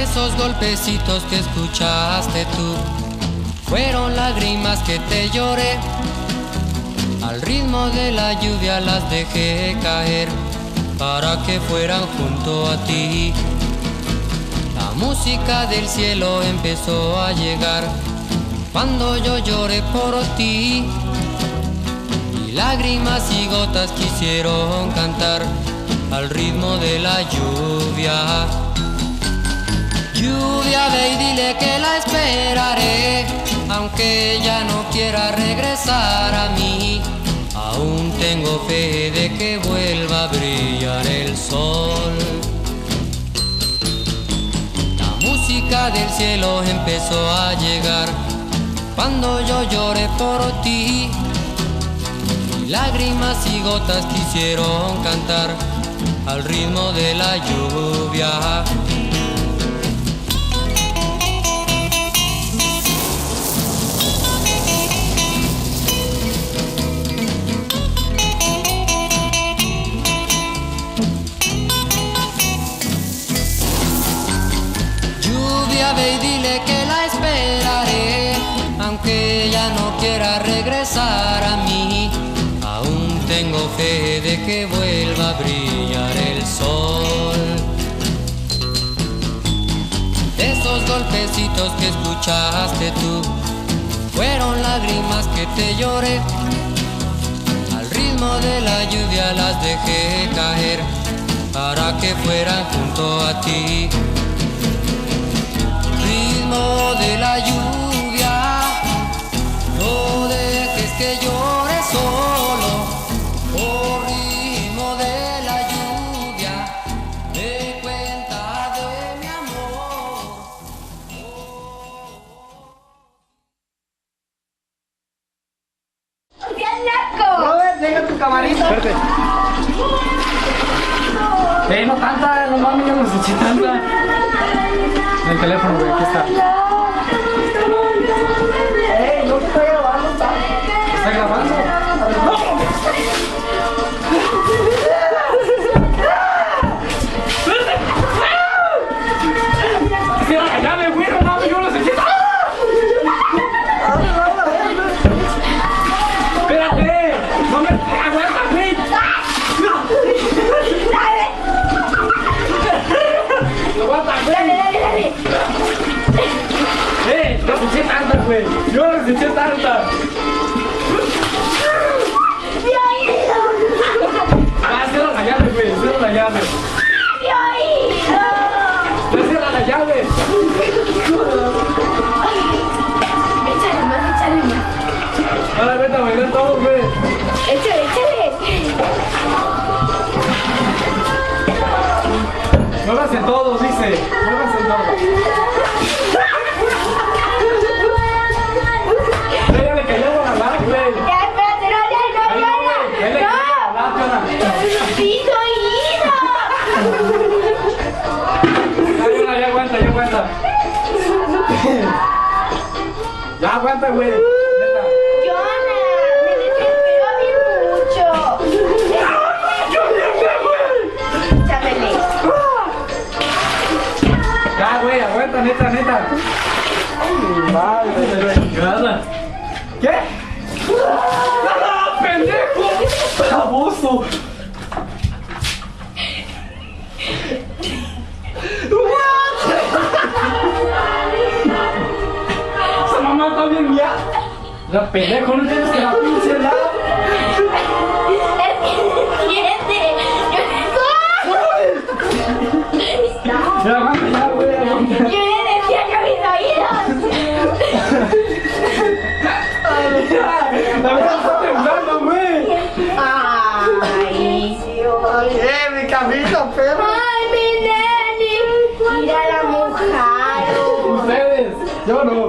Esos golpecitos que escuchaste tú fueron lágrimas que te lloré. Al ritmo de la lluvia las dejé caer para que fueran junto a ti. La música del cielo empezó a llegar cuando yo lloré por ti. Y lágrimas y gotas quisieron cantar al ritmo de la lluvia. Lluvia, ve y dile que la esperaré, aunque ella no quiera regresar a mí. Aún tengo fe de que vuelva a brillar el sol. La música del cielo empezó a llegar cuando yo lloré por ti. Y lágrimas y gotas quisieron cantar al ritmo de la lluvia. Ve y dile que la esperaré, aunque ella no quiera regresar a mí. Aún tengo fe de que vuelva a brillar el sol. Esos golpecitos que escuchaste tú fueron lágrimas que te lloré. Al ritmo de la lluvia las dejé caer para que fueran junto a ti. Ritmo de la lluvia, no dejes que llore solo. Oh, ritmo de la lluvia, de cuenta de mi amor. Robert, deja tu camarita. Espérate. No tanta, no mames, yo no sé si tanta. El teléfono, güey, aquí está. No te estoy grabando, ¿Está grabando? ¡No! ¡Cierra la llave, güey! ¡No mames, yo no sé si está! ¡Espérate! ¡No me aguanta, güey! ¡Aguanta, güey! ¡No se eché tanta, güey! ¡Yo no se eché tanta! ¡Ah, cierra la llave, güey! ¡Cierra la llave! ¡Ya cierra la llave! Échale más. Ahora vete a bailar todo, güey. Échale. Muévanse todos, dice. Muévanse todos. Ya le cayó a la lag, güey. Ya, espérate, no. Ya le cayó a la lag, Jonah. Sí, soy Ya, ya aguanta. Ya aguanta, güey. Neta. Jonah, me desespero bien mucho. Chámele. Ya, güey, aguanta, neta. Ay, madre, chingada. ¿Qué? ¡Ah, pendejo! ¡Abuso! Esa mamá está bien ya. La pendejo, no tienes que la pinche lado. Es que Ya aguanta, ya, güey, aguanta. yo le decía que a mis oídos. La verdad está temblando, güey. Ay, Dios. Mi camisa, perro. Ay, mi nene. Mira la mojaron. Ustedes, yo no.